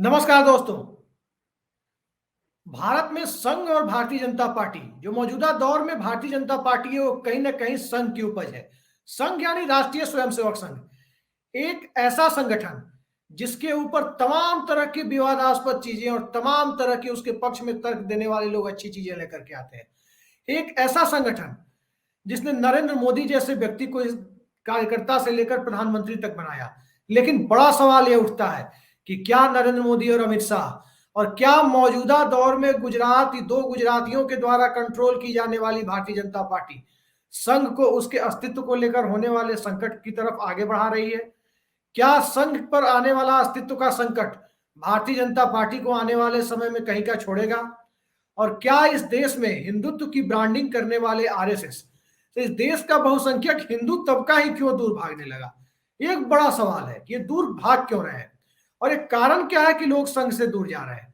नमस्कार दोस्तों। भारत में संघ और भारतीय जनता पार्टी जो मौजूदा दौर में भारतीय जनता पार्टी है वो कहीं ना कहीं संघ की उपज है। संघ यानी राष्ट्रीय स्वयंसेवक संघ, एक ऐसा संगठन जिसके ऊपर तमाम तरह की विवादास्पद चीजें और तमाम तरह के उसके पक्ष में तर्क देने वाले लोग अच्छी चीजें लेकर के आते हैं। एक ऐसा संगठन जिसने नरेंद्र मोदी जैसे व्यक्ति को इस कार्यकर्ता से लेकर प्रधानमंत्री तक बनाया। लेकिन बड़ा सवाल यह उठता है कि क्या नरेंद्र मोदी और अमित शाह और क्या मौजूदा दौर में दो गुजरातियों के द्वारा कंट्रोल की जाने वाली भारतीय जनता पार्टी संघ को उसके अस्तित्व को लेकर होने वाले संकट की तरफ आगे बढ़ा रही है? क्या संघ पर आने वाला अस्तित्व का संकट भारतीय जनता पार्टी को आने वाले समय में कहीं का छोड़ेगा? और क्या इस देश में हिंदुत्व की ब्रांडिंग करने वाले आरएसएस तो इस देश का बहुसंख्यक हिंदू तबका ही क्यों दूर भागने लगा? एक बड़ा सवाल है कि ये दूर भाग क्यों रहे हैं और एक कारण क्या है कि लोग संघ से दूर जा रहे हैं।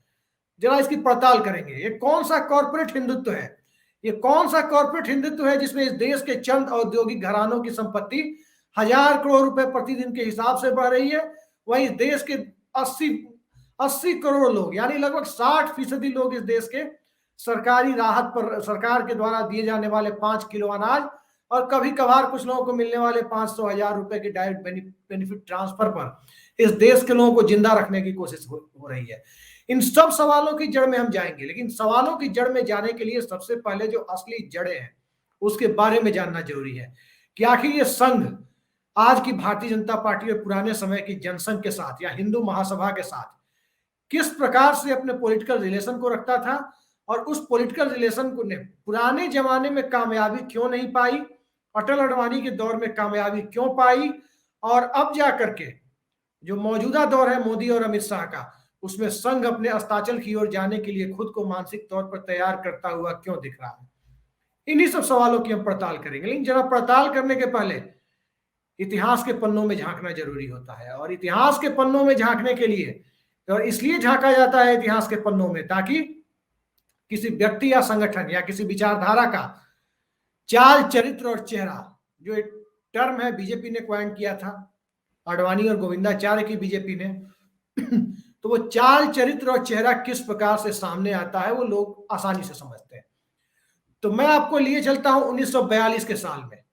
जरा इसकी पड़ताल करेंगे। ये कौन सा कॉर्पोरेट हिंदुत्व है? ये कौन सा कॉर्पोरेट हिंदुत्व है जिसमें इस देश के चंद औद्योगिक घरानों की संपत्ति 1000 करोड़ रुपए प्रतिदिन के हिसाब से बढ़ रही है, वहीं देश के 80 करोड़ लोग यानी लगभग 60% लोग इस देश के सरकारी राहत पर सरकार के द्वारा दिए जाने वाले 5 किलो अनाज और कभी कभार कुछ लोगों को मिलने वाले 500,000 रुपए के डायरेक्ट बेनिफिट ट्रांसफर पर इस देश के लोगों को जिंदा रखने की कोशिश हो रही है। इन सब सवालों की जड़ में हम जाएंगे, लेकिन सवालों की जड़ में जाने के लिए सबसे पहले जो असली जड़ें हैं उसके बारे में जानना जरूरी है कि आखिर ये संघ आज की भारतीय जनता पार्टी और पुराने समय की जनसंघ के साथ या हिंदू महासभा के साथ किस प्रकार से अपने पॉलिटिकल रिलेशन को रखता था और उस पॉलिटिकल रिलेशन को ने पुराने जमाने में कामयाबी क्यों नहीं पाई, अटल अडवाणी के दौर में कामयाबी क्यों पाई और अब जा करके जो मौजूदा दौर है मोदी और अमित शाह का उसमें संघ अपने अस्ताचल की ओर जाने के लिए खुद को मानसिक तौर पर तैयार करता हुआ क्यों दिख रहा है। इन्हीं सब सवालों की हम पड़ताल करेंगे, लेकिन जरा पड़ताल करने के पहले इतिहास के पन्नों में झांकना जरूरी होता है। और इतिहास के पन्नों में झांकने के लिए और इसलिए झांका जाता है इतिहास के पन्नों में ताकि किसी व्यक्ति या संगठन या किसी विचारधारा का चाल चरित्र और चेहरा, जो एक टर्म है बीजेपी ने क्वाइन किया था, अडवाणी और गोविंदाचार्य की बीजेपी ने तो वो चाल चरित्र और चेहरा किस प्रकार से सामने आता है वो लोग आसानी से समझते हैं। तो मैं आपको लिए चलता हूं 1942 के साल में।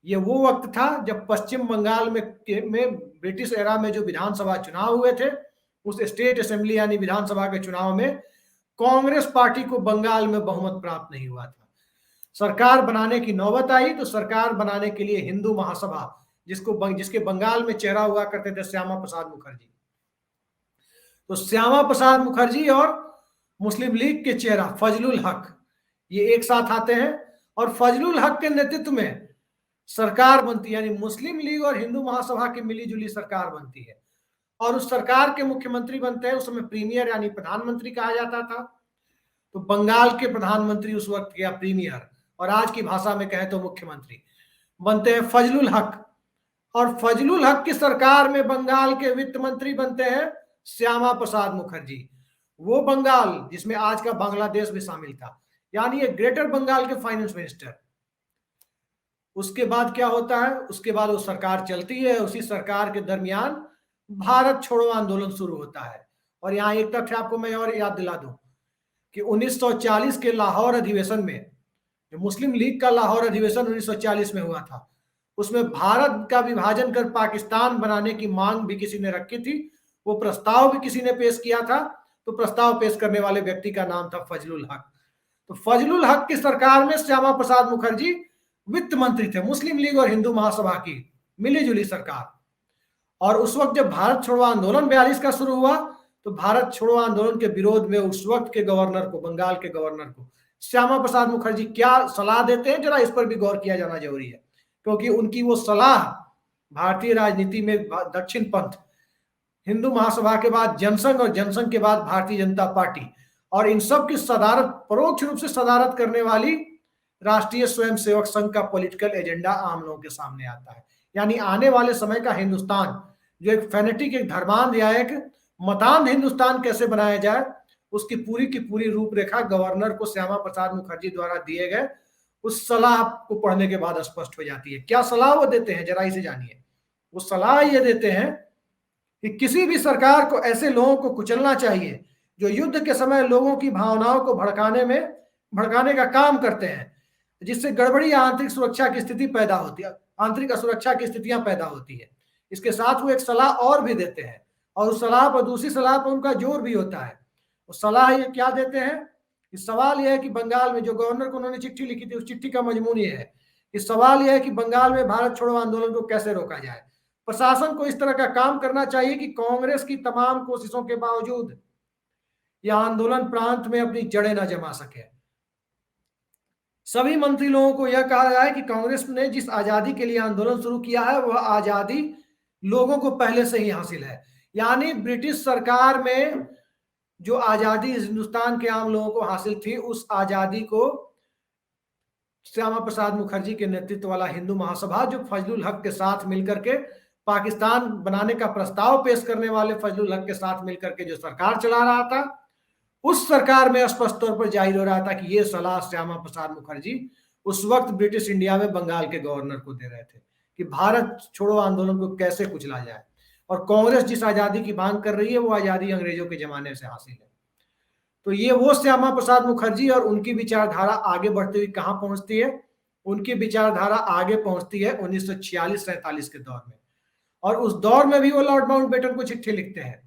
ये वो वक्त था जब पश्चिम बंगाल में ब्रिटिश एरा में जो विधानसभा चुनाव हुए थे उस स्टेट असेंबली यानी विधानसभा के चुनाव में कांग्रेस पार्टी को बंगाल में बहुमत प्राप्त नहीं हुआ था। सरकार बनाने की नौबत आई तो सरकार बनाने के लिए हिंदू महासभा जिसके बंगाल में चेहरा हुआ करते थे श्यामा प्रसाद मुखर्जी, तो श्यामा प्रसाद मुखर्जी और मुस्लिम लीग के चेहरा फजलुल हक ये एक साथ आते हैं और फजलुल हक के नेतृत्व में सरकार बनती है, यानी मुस्लिम लीग और हिंदू महासभा की मिलीजुली सरकार बनती है और उस सरकार के मुख्यमंत्री बनते हैं, उस समय प्रीमियर यानी प्रधानमंत्री कहा जाता था। तो बंगाल के प्रधानमंत्री उस वक्त के प्रीमियर और आज की भाषा में कहें तो मुख्यमंत्री बनते हैं फजलुल हक। और फजलुल हक की सरकार में बंगाल के वित्त मंत्री बनते हैं श्यामा प्रसाद मुखर्जी, वो बंगाल जिसमें आज का बांग्लादेश भी शामिल था, यानी ये ग्रेटर बंगाल के फाइनेंस मिनिस्टर। उसके बाद क्या होता है, उसके बाद वो सरकार चलती है, उसी सरकार के दरमियान भारत छोड़ो आंदोलन शुरू होता है। और यहाँ एक तथ्य आपको मैं और याद दिला दूं कि 1940 के लाहौर अधिवेशन में, जो मुस्लिम लीग का लाहौर अधिवेशन 1940 में हुआ था, उसमें भारत का विभाजन कर पाकिस्तान बनाने की मांग भी किसी ने रखी थी, वो प्रस्ताव भी किसी ने पेश किया था। तो प्रस्ताव पेश करने वाले व्यक्ति का नाम था फजलुल हक। तो फजलुल हक की सरकार में श्यामा प्रसाद मुखर्जी वित्त मंत्री थे, मुस्लिम लीग और हिंदू महासभा की मिलीजुली सरकार। और उस वक्त जब भारत छोड़ो आंदोलन 42 का शुरू हुआ तो भारत छोड़ो आंदोलन के विरोध में उस वक्त के गवर्नर को, बंगाल के गवर्नर को श्यामा प्रसाद मुखर्जी क्या सलाह देते हैं, जरा इस पर भी गौर किया जाना जरूरी है, क्योंकि उनकी वो सलाह भारतीय राजनीति में दक्षिण पंथ, हिंदू महासभा के बाद जनसंघ और जनसंघ के बाद भारतीय जनता पार्टी और इन सब की सदारत, परोक्ष रूप से सदारत करने वाली राष्ट्रीय स्वयंसेवक संघ का पॉलिटिकल एजेंडा आम लोगों के सामने आता है। यानी आने वाले समय का हिंदुस्तान जो एक फेनेटिक, एक धर्मांध या एक मतांध हिंदुस्तान कैसे बनाया जाए उसकी की पूरी रूपरेखा गवर्नर को श्यामा प्रसाद मुखर्जी द्वारा दिए गए उस सलाह को पढ़ने के बाद स्पष्ट हो जाती है। क्या सलाह वो देते हैं, जरा इसे जानिए। वो सलाह ये देते हैं कि किसी भी सरकार को ऐसे लोगों को कुचलना चाहिए जो युद्ध के समय लोगों की भावनाओं को भड़काने का काम करते हैं, जिससे गड़बड़ी या आंतरिक सुरक्षा की स्थिति पैदा होती है, आंतरिक असुरक्षा की स्थितियां पैदा होती है। इसके साथ वो एक सलाह और भी देते हैं, और उस सलाह पर दूसरी सलाह पर उनका जोर भी होता है। उस सलाह ये क्या देते हैं? इस सवाल यह है कि बंगाल में जो गवर्नर को उन्होंने चिट्ठी लिखी थी, उस चिट्ठी का मजमून ये है। इस सवाल यह है कि बंगाल में भारत छोड़ो आंदोलन को कैसे रोका जाए। प्रशासन को इस तरह का काम करना चाहिए कि कांग्रेस की तमाम कोशिशों के बावजूद यह आंदोलन प्रांत में अपनी जड़ें न जमा सके। सभी मंत्री लोगों को यह कहा गया है कि कांग्रेस ने जिस आजादी के लिए आंदोलन शुरू किया है वह आजादी लोगों को पहले से ही हासिल है। यानी ब्रिटिश सरकार में जो आजादी हिंदुस्तान के आम लोगों को हासिल थी, उस आजादी को श्यामा प्रसाद मुखर्जी के नेतृत्व वाला हिंदू महासभा, जो फजलुल हक के साथ मिलकर के पाकिस्तान बनाने का प्रस्ताव पेश करने वाले फजलुल हक के साथ मिलकर के जो सरकार चला रहा था, उस सरकार में स्पष्ट तौर पर जाहिर हो रहा था कि यह सलाह श्यामा प्रसाद मुखर्जी उस वक्त ब्रिटिश इंडिया में बंगाल के गवर्नर को दे रहे थे कि भारत छोड़ो आंदोलन को कैसे कुचला जाए। और कांग्रेस जिस आजादी की मांग कर रही है वो आजादी अंग्रेजों के जमाने से हासिल है। तो ये वो श्यामा प्रसाद मुखर्जी और उनकी विचारधारा आगे बढ़ती हुई कहां पहुंचती है? उनकी विचारधारा आगे पहुंचती है 1946-47 के दौर में, और उस दौर में भी वो लॉर्ड माउंटबेटन को चिट्ठी लिखते हैं।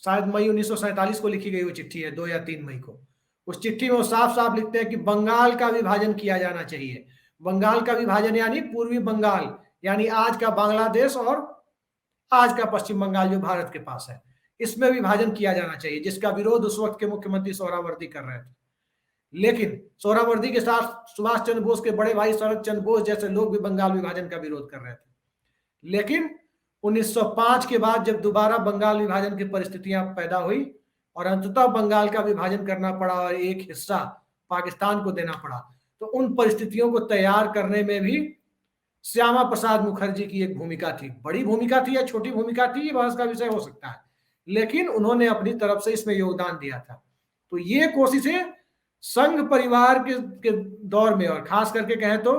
शायद मई 1947 को लिखी गई वो चिट्ठी है, 2 या 3 मई को। उस चिट्ठी में वो साफ साफ लिखते हैं कि बंगाल का विभाजन किया जाना चाहिए। बंगाल का विभाजन यानी पूर्वी बंगाल, यानी आज का बांग्लादेश और आज का पश्चिम बंगाल जो भारत के पास है, इसमें विभाजन किया जाना चाहिए, जिसका विरोध उस वक्त के मुख्यमंत्री सोहरावर्दी कर रहे थे। लेकिन सोहरावर्दी के साथ सुभाष चंद्र बोस के बड़े भाई शरद चंद्र बोस जैसे लोग भी बंगाल विभाजन का विरोध कर रहे थे। लेकिन 1905 के बाद जब दोबारा बंगाल विभाजन की परिस्थितियां पैदा हुई और अंततः बंगाल का विभाजन करना पड़ा और एक हिस्सा पाकिस्तान को देना पड़ा, तो उन परिस्थितियों को तैयार करने में भी श्यामा प्रसाद मुखर्जी की एक भूमिका थी। बड़ी भूमिका थी या छोटी भूमिका थी, ये बहस का विषय हो सकता है, लेकिन उन्होंने अपनी तरफ से इसमें योगदान दिया था। तो ये कोशिशें संघ परिवार के दौर में, और खास करके कहें तो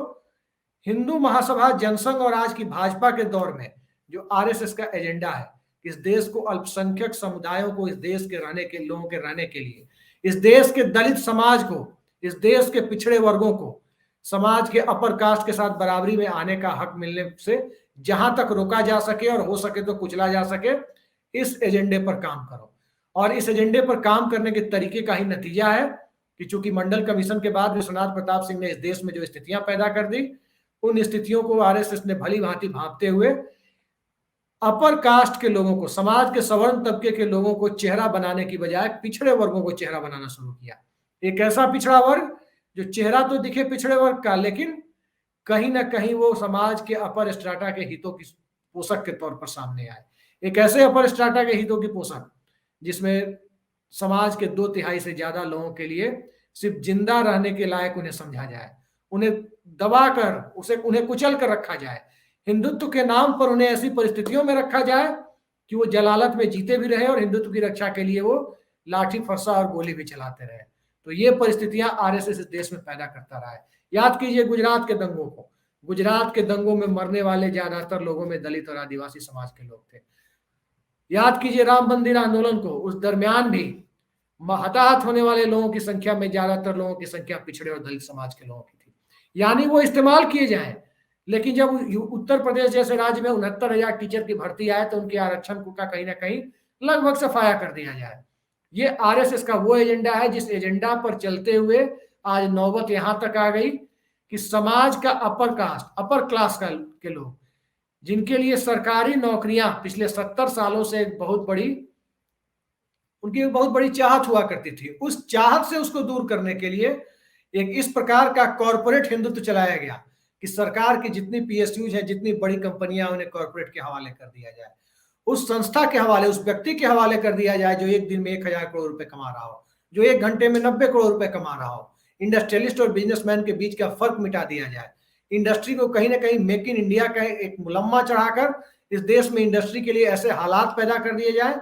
हिंदू महासभा, जनसंघ और आज की भाजपा के दौर में जो आरएसएस का एजेंडा है, इस देश को अल्पसंख्यक समुदायों को, इस देश के रहने के लोगों के रहने के लिए, इस देश के दलित समाज को, इस देश के पिछड़े वर्गों को समाज के अपर कास्ट के साथ बराबरी में आने का हक मिलने से जहां तक रोका जा सके और हो सके तो कुचला जा सके, इस एजेंडे पर काम करो। और इस एजेंडे पर काम करने के तरीके का ही नतीजा है कि चूंकि मंडल कमीशन के बाद विश्वनाथ प्रताप सिंह ने इस देश में जो स्थितियां पैदा कर दी, उन स्थितियों को आरएसएस ने भली भांति भांपते हुए अपर कास्ट के लोगों को, समाज के सवर्ण तबके के लोगों को चेहरा बनाने की बजाय पिछड़े वर्गों को चेहरा बनाना शुरू किया। एक ऐसा पिछड़ा वर्ग जो चेहरा तो दिखे पिछड़े वर्ग का, लेकिन कहीं ना कहीं वो समाज के अपर स्ट्राटा के हितों की पोषक के तौर पर सामने आए। एक ऐसे अपर स्ट्राटा के हितों की पोषक जिसमें समाज के 2/3 से ज्यादा लोगों के लिए सिर्फ जिंदा रहने के लायक उन्हें समझा जाए, उन्हें दबाकर उन्हें कुचल कर रखा जाए, हिंदुत्व के नाम पर उन्हें ऐसी परिस्थितियों में रखा जाए कि वो जलालत में जीते भी रहे और हिंदुत्व की रक्षा के लिए वो लाठी फरसा और गोली भी चलाते रहे। तो ये परिस्थितियां आरएसएस इस देश में पैदा करता रहा है। याद कीजिए गुजरात के दंगों को। गुजरात के दंगों में मरने वाले ज्यादातर लोगों में दलित और आदिवासी समाज के लोग थे। याद कीजिए राम मंदिर आंदोलन को, उस दरमियान भी हताहत होने वाले लोगों की संख्या में ज्यादातर लोगों की संख्या पिछड़े और दलित समाज के लोगों की थी। यानी वो इस्तेमाल किए जाए, लेकिन जब उत्तर प्रदेश जैसे राज्य में 69,000 टीचर की भर्ती आए तो उनके आरक्षण को का कहीं ना कहीं लगभग सफाया कर दिया जाए। ये आरएसएस का वो एजेंडा है जिस एजेंडा पर चलते हुए आज नौबत यहां तक आ गई कि समाज का अपर क्लास के लोग, जिनके लिए सरकारी नौकरियां पिछले 70 सालों से उनकी एक बहुत बड़ी चाहत हुआ करती थी, उस चाहत से उसको दूर करने के लिए एक इस प्रकार का कॉर्पोरेट हिंदुत्व चलाया गया कि सरकार की जितनी पीएसयूज है, जितनी बड़ी कंपनियां, उन्हें कॉर्पोरेट के हवाले कर दिया जाए, उस संस्था के हवाले, उस व्यक्ति के हवाले कर दिया जाए जो एक दिन में 1,000 करोड़ रुपए कमा रहा हो, जो 1 घंटे में 90 करोड़ रुपए कमा रहा हो। इंडस्ट्रियलिस्ट और बिजनेसमैन के बीच का फर्क मिटा दिया जाए। इंडस्ट्री को कहीं ना कहीं मेक इन इंडिया का एक मुलम्मा चढ़ाकर इस देश में इंडस्ट्री के लिए ऐसे हालात पैदा कर दिए जाए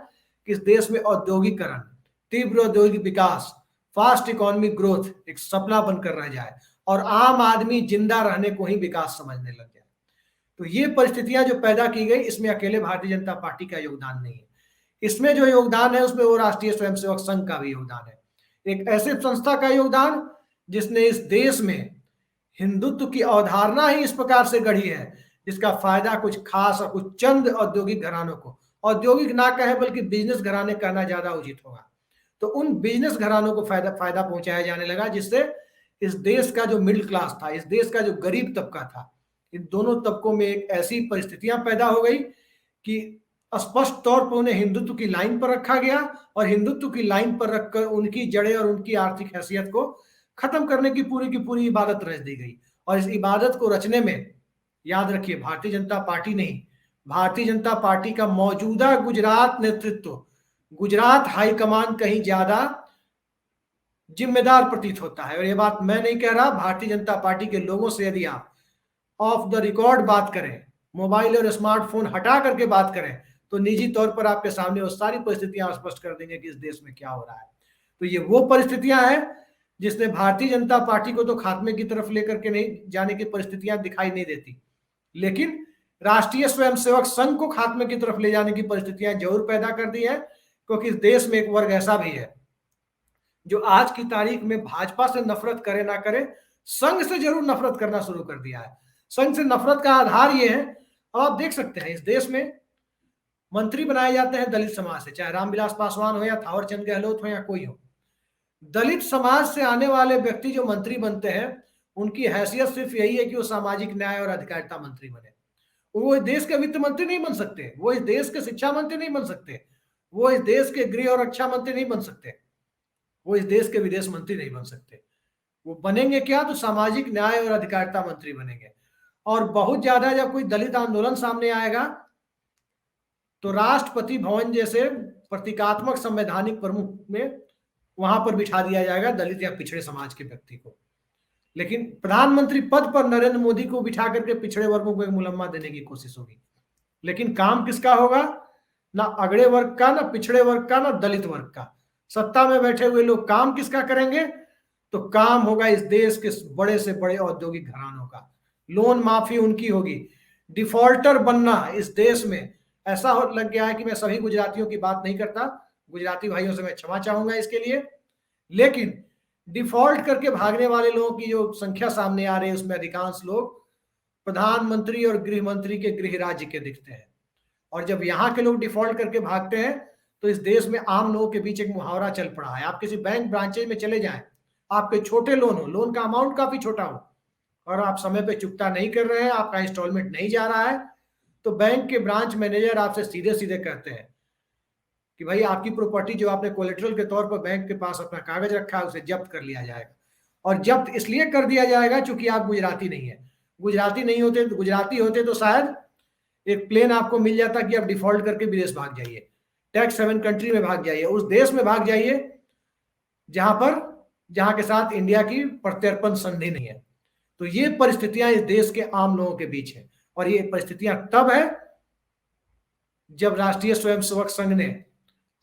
कि इस देश में औद्योगिकरण, तीव्र औद्योगिक विकास, फास्ट इकोनॉमिक ग्रोथ एक सपना बनकर रह जाए और आम आदमी जिंदा रहने को ही विकास समझने लग जाए। तो ये परिस्थितियां जो पैदा की गई, इसमें अकेले भारतीय जनता पार्टी का योगदान नहीं है। इसमें जो योगदान है उसमें वो राष्ट्रीय स्वयंसेवक संघ का भी योगदान है, एक ऐसे संस्था का योगदान जिसने इस देश में हिंदुत्व की अवधारणा ही इस प्रकार से गढ़ी है जिसका फायदा कुछ खास और कुछ चंद औद्योगिक घरानों को, औद्योगिक ना कहे बल्कि बिजनेस घराने कहना ज्यादा उचित होगा, तो उन बिजनेस घरानों को फायदा पहुंचाया जाने लगा, जिससे इस देश का जो मिडिल क्लास था, इस देश का जो गरीब तबका था, इन दोनों तबकों में एक ऐसी परिस्थितियां पैदा हो गई कि स्पष्ट तौर पर उन्हें हिंदुत्व की लाइन पर रखा गया और हिंदुत्व की लाइन पर रखकर उनकी जड़ें और उनकी आर्थिक हैसियत को खत्म करने की पूरी इबादत रच दी गई। और इस इबादत को रचने में, याद रखिए, भारतीय जनता पार्टी नहीं, भारतीय जनता पार्टी का मौजूदा गुजरात नेतृत्व, गुजरात हाईकमान कहीं ज्यादा जिम्मेदार प्रतीत होता है। और ये बात मैं नहीं कह रहा, भारतीय जनता पार्टी के लोगों से यदि आप ऑफ द रिकॉर्ड बात करें, मोबाइल और स्मार्टफोन हटा करके बात करें, तो निजी तौर पर आपके सामने वो सारी परिस्थितियां स्पष्ट कर देंगे कि इस देश में क्या हो रहा है। तो ये वो परिस्थितियां हैं जिसने भारतीय जनता पार्टी को तो खात्मे की तरफ लेकर के नहीं जाने की परिस्थितियां दिखाई नहीं देती, लेकिन राष्ट्रीय स्वयंसेवक संघ को खात्मे की तरफ ले जाने की परिस्थितियां जरूर पैदा कर दी है, क्योंकि इस देश में एक वर्ग ऐसा भी है जो आज की तारीख में भाजपा से नफरत करे ना करे, संघ से जरूर नफरत करना शुरू कर दिया है। संघ से नफरत का आधार ये है, अब आप देख सकते हैं इस देश में मंत्री बनाए जाते हैं दलित समाज से, चाहे रामविलास पासवान हो या थावर चंद गहलोत हो या कोई हो। दलित समाज से आने वाले व्यक्ति जो मंत्री बनते हैं, उनकी हैसियत सिर्फ यही है कि वो सामाजिक न्याय और अधिकारिता मंत्री बने। वो इस देश के वित्त मंत्री नहीं बन सकते, वो इस देश के शिक्षा मंत्री नहीं बन सकते, वो इस देश के गृह और रक्षा मंत्री नहीं बन सकते, वो इस देश के विदेश मंत्री नहीं बन सकते। वो बनेंगे क्या? तो सामाजिक न्याय और अधिकारिता मंत्री बनेंगे। और बहुत ज्यादा जब कोई दलित आंदोलन सामने आएगा तो राष्ट्रपति भवन जैसे प्रतीकात्मक संवैधानिक प्रमुख में वहां पर बिठा दिया जाएगा दलित या पिछड़े समाज के व्यक्ति को। लेकिन प्रधानमंत्री पद पर नरेंद्र मोदी को बिठा करके पिछड़े वर्गों को एक मुलम्मा देने की कोशिश होगी, लेकिन काम किसका होगा? ना अगड़े वर्ग का, ना पिछड़े वर्ग का, ना दलित वर्ग का। सत्ता में बैठे हुए लोग काम किसका करेंगे? तो काम होगा इस देश के बड़े से बड़े औद्योगिक घरानों का। लोन माफी उनकी होगी। डिफॉल्टर बनना इस देश में ऐसा लग गया है कि मैं सभी गुजरातियों की बात नहीं करता, गुजराती भाइयों से मैं क्षमा चाहूंगा इसके लिए, लेकिन डिफॉल्ट करके भागने वाले लोगों की जो संख्या सामने आ रही है उसमें अधिकांश लोग प्रधानमंत्री और गृह मंत्री के गृह राज्य के दिखते हैं। और जब यहाँ के लोग डिफॉल्ट करके भागते हैं तो इस देश में आम लोगों के बीच एक मुहावरा चल पड़ा है। आप किसी बैंक ब्रांचेज में चले जाएं, आपके छोटे लोन हो, लोन का अमाउंट काफी छोटा हो और आप समय पे चुकता नहीं कर रहे हैं, आपका इंस्टॉलमेंट नहीं जा रहा है, तो बैंक के ब्रांच मैनेजर आपसे सीधे सीधे कहते हैं कि भाई आपकी प्रॉपर्टी जो आपने कोलेटरल के तौर पर बैंक के पास अपना कागज रखा है उसे जब्त कर लिया जाएगा। और जब्त इसलिए कर दिया जाएगा क्योंकि आप गुजराती नहीं है। गुजराती नहीं होते, गुजराती होते तो शायद एक प्लेन आपको मिल जाता कि आप डिफॉल्ट करके विदेश भाग जाइए, टैक्स हेवन कंट्री में भाग जाइए, उस देश में भाग जाइए जहां के साथ इंडिया की प्रत्यर्पण संधि नहीं है। तो ये परिस्थितियां इस देश के आम लोगों के बीच है, और ये परिस्थितियां तब है जब राष्ट्रीय स्वयंसेवक संघ ने,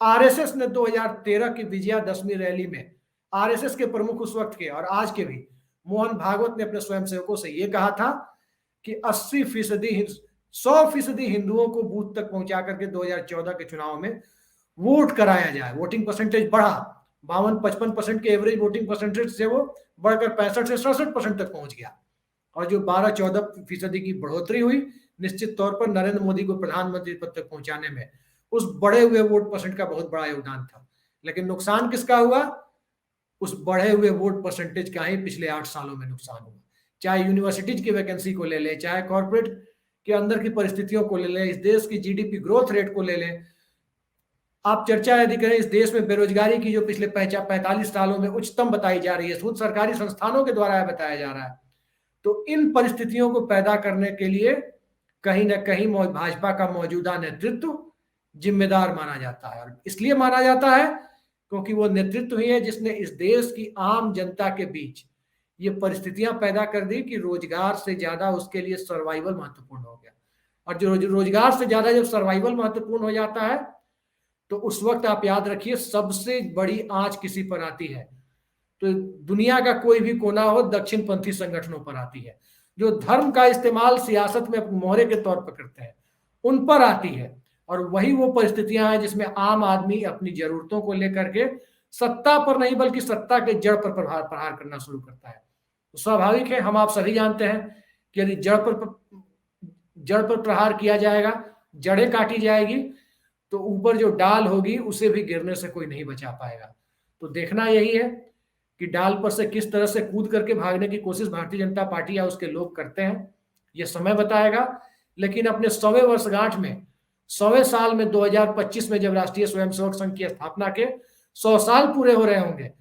आरएसएस ने 2013 की विजयादशमी रैली में, आरएसएस के प्रमुख उस वक्त के और आज के भी मोहन भागवत ने अपने स्वयंसेवकों से यह कहा था कि 100% हिंदुओं को बूथ तक पहुंचा करके 2014 के चुनाव में वोट कराया जाए। वोटिंग परसेंटेज बढ़ा, 52-55% के एवरेज वोटिंग परसेंटेज से वो बढ़कर 65 से 67% तक पहुंच गया। और जो 12-14% की बढ़ोतरी हुई, निश्चित तौर पर नरेंद्र मोदी को प्रधानमंत्री पद तक पहुंचाने में उस बढ़े हुए वोट परसेंट का बहुत बड़ा योगदान था। लेकिन नुकसान किसका हुआ? उस बढ़े हुए वोट परसेंटेज का ही पिछले 8 सालों में नुकसान हुआ। चाहे यूनिवर्सिटीज की वैकेंसी को ले लें, चाहे कॉर्पोरेट के अंदर की परिस्थितियों को ले लें, इस देश की जीडीपी ग्रोथ रेट को ले लें। आप चर्चा यदि करें इस देश में बेरोजगारी की, जो पिछले 45 सालों में उच्चतम बताई जा रही है, खुद सरकारी संस्थानों के द्वारा बताया जा रहा है, तो इन परिस्थितियों को पैदा करने के लिए कहीं ना कहीं भाजपा का मौजूदा नेतृत्व जिम्मेदार माना जाता है। और इसलिए माना जाता है क्योंकि वो नेतृत्व ही है जिसने इस देश की आम जनता के बीच ये परिस्थितियां पैदा कर दी कि रोजगार से ज्यादा उसके लिए सर्वाइवल महत्वपूर्ण हो गया। और जो रोजगार से ज्यादा जब सर्वाइवल महत्वपूर्ण हो जाता है तो उस वक्त आप याद रखिए सबसे बड़ी आंच किसी पर आती है तो दुनिया का कोई भी कोना हो, दक्षिणपंथी संगठनों पर आती है। जो धर्म का इस्तेमाल सियासत में मोहरे के तौर पर करते हैं, उन पर आती है। और वही वो परिस्थितियां हैं जिसमें आम आदमी अपनी जरूरतों को लेकर के सत्ता पर नहीं बल्कि सत्ता के जड़ पर प्रहार करना शुरू करता है। तो स्वाभाविक है, हम आप सभी जानते हैं कि यदि जड़ पर प्रहार किया जाएगा, जड़ें काटी जाएगी, तो ऊपर जो डाल होगी उसे भी गिरने से कोई नहीं बचा पाएगा। तो देखना यही है कि डाल पर से किस तरह से कूद करके भागने की कोशिश भारतीय जनता पार्टी या उसके लोग करते हैं, ये समय बताएगा। लेकिन अपने 100वें वर्षगांठ में, 100वें साल में 2025 में जब राष्ट्रीय स्वयंसेवक संघ की स्थापना के 100 साल पूरे हो रहे होंगे,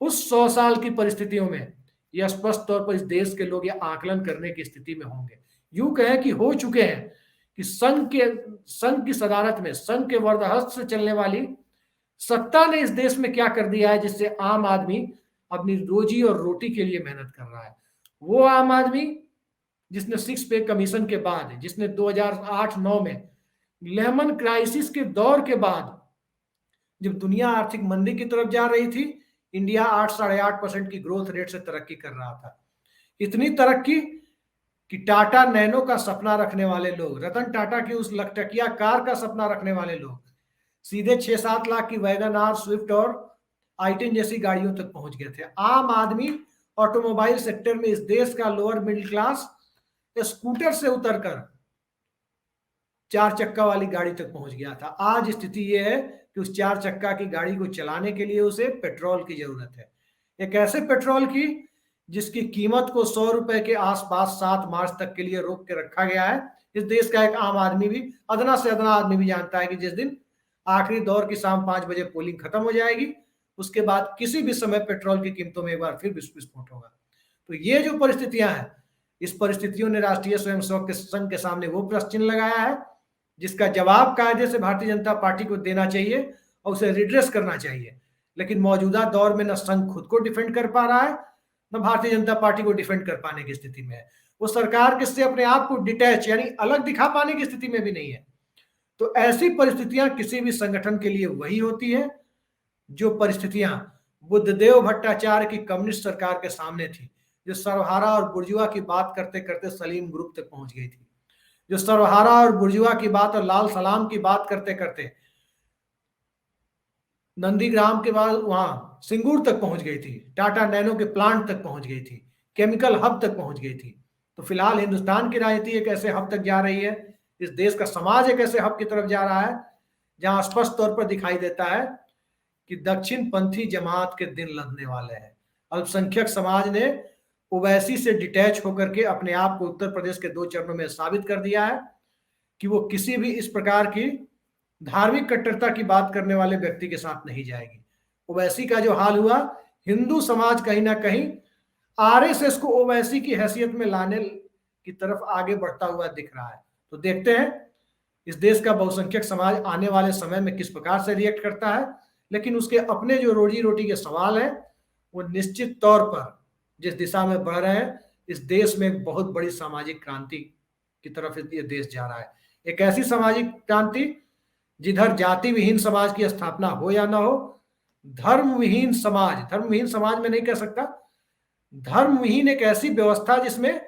उस 100 साल की परिस्थितियों में यह स्पष्ट तौर पर इस देश के लोग यह आकलन करने की स्थिति में होंगे। यूं कहें कि हो चुके हैं कि संघ की सदारत में, संघ के वरदहस्त से चलने वाली सत्ता ने इस देश में क्या कर दिया है जिससे आम आदमी अपनी रोजी और रोटी के लिए मेहनत कर रहा है। वो आम आदमी जिसने 6 पे कमीशन के बाद, जिसने 2008-9 में लेमन क्राइसिस के दौर के बाद, जब दुनिया आर्थिक मंदी की तरफ जा रही थी, इंडिया 8-8.5% की ग्रोथ रेट से तरक्की कर रहा था। इतनी तरक्की कि टाटा नैनो का सपना रखने वाले लोग, रतन टाटा की उस लखटकिया कार का सपना रखने वाले लोग सीधे 6-7 लाख की वैगन आर, स्विफ्ट और i10 जैसी गाड़ियों तक पहुंच गए थे। आम आदमी ऑटोमोबाइल सेक्टर में इस देश का लोअर मिडिल क्लास स्कूटर से उतरकर 4 चक्का वाली गाड़ी तक पहुंच गया था। आज स्थिति यह है कि उस 4 चक्का की गाड़ी को चलाने के लिए उसे पेट्रोल की जरूरत है। एक ऐसे पेट्रोल की जिसकी कीमत को 100 रुपए के आसपास 7 मार्च तक के लिए रोक के रखा गया है। इस देश का एक आम आदमी भी, अदना से अदना आदमी भी जानता है कि जिस दिन आखिरी दौर की शाम 5 बजे पोलिंग खत्म हो जाएगी, उसके बाद किसी भी समय पेट्रोल की कीमतों में एक बार फिर विस्फोट होगा। तो ये जो परिस्थितियां हैं, इस परिस्थितियों ने राष्ट्रीय स्वयंसेवक संघ के सामने वो प्रश्न चिन्ह लगाया है जिसका जवाब कायदे से भारतीय जनता पार्टी को देना चाहिए और उसे रिड्रेस करना चाहिए। लेकिन मौजूदा दौर में न संघ खुद को डिफेंड कर पा रहा है, न भारतीय जनता पार्टी को डिफेंड कर पाने की स्थिति में है। वो सरकार के से अपने आप को डिटैच यानी अलग दिखा पाने की स्थिति में भी नहीं है। तो ऐसी परिस्थितियां किसी भी संगठन के लिए वही होती है जो परिस्थितियां बुद्धदेव भट्टाचार्य की कम्युनिस्ट सरकार के सामने थी, जो सर्वहारा और बुर्जुआ की बात करते करते सलीम ग्रुप तक पहुंच गई थी, जो सर्वहारा और बुर्जुआ की बात और लाल सलाम की बात करते करते नंदीग्राम के बाद वहां सिंगूर तक पहुंच गई थी, टाटा नैनो के प्लांट तक पहुंच गई थी, केमिकल हब तक पहुंच गई थी। तो फिलहाल हिंदुस्तान की राजनीति एक ऐसे हब तक जा रही है, इस देश का समाज एक ऐसे हब की तरफ जा रहा है जहां स्पष्ट तौर पर दिखाई देता है कि दक्षिण पंथी जमात के दिन लदने वाले हैं। अल्पसंख्यक समाज ने ओवैसी से डिटैच होकर के अपने आप को उत्तर प्रदेश के 2 चरणों में साबित कर दिया है कि वो किसी भी इस प्रकार की धार्मिक कट्टरता की बात करने वाले व्यक्ति के साथ नहीं जाएगी। ओवैसी का जो हाल हुआ, हिंदू समाज कहीं ना कहीं आरएसएस को ओवैसी की हैसियत में लाने की तरफ आगे बढ़ता हुआ दिख रहा है। तो देखते हैं इस देश का बहुसंख्यक समाज आने वाले समय में किस प्रकार से रिएक्ट करता है। लेकिन उसके अपने जो रोजी रोटी के सवाल हैं, वो निश्चित तौर पर जिस दिशा में बढ़ रहे हैं, इस देश में एक बहुत बड़ी सामाजिक क्रांति की तरफ ये देश जा रहा है। एक ऐसी सामाजिक क्रांति जिधर जाति विहीन समाज की स्थापना हो या ना हो, धर्म विहीन समाज में नहीं कह सकता, धर्म विहीन एक ऐसी व्यवस्था जिसमें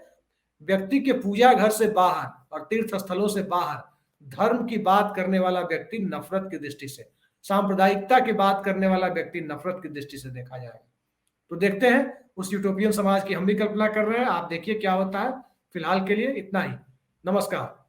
व्यक्ति के पूजा घर से बाहर और तीर्थ स्थलों से बाहर धर्म की बात करने वाला व्यक्ति नफरत की दृष्टि से, सांप्रदायिकता की बात करने वाला व्यक्ति नफरत की दृष्टि से देखा जाएगा। तो देखते हैं, उस यूटोपियन समाज की हम भी कल्पना कर रहे हैं। आप देखिए क्या होता है। फिलहाल के लिए इतना ही। नमस्कार।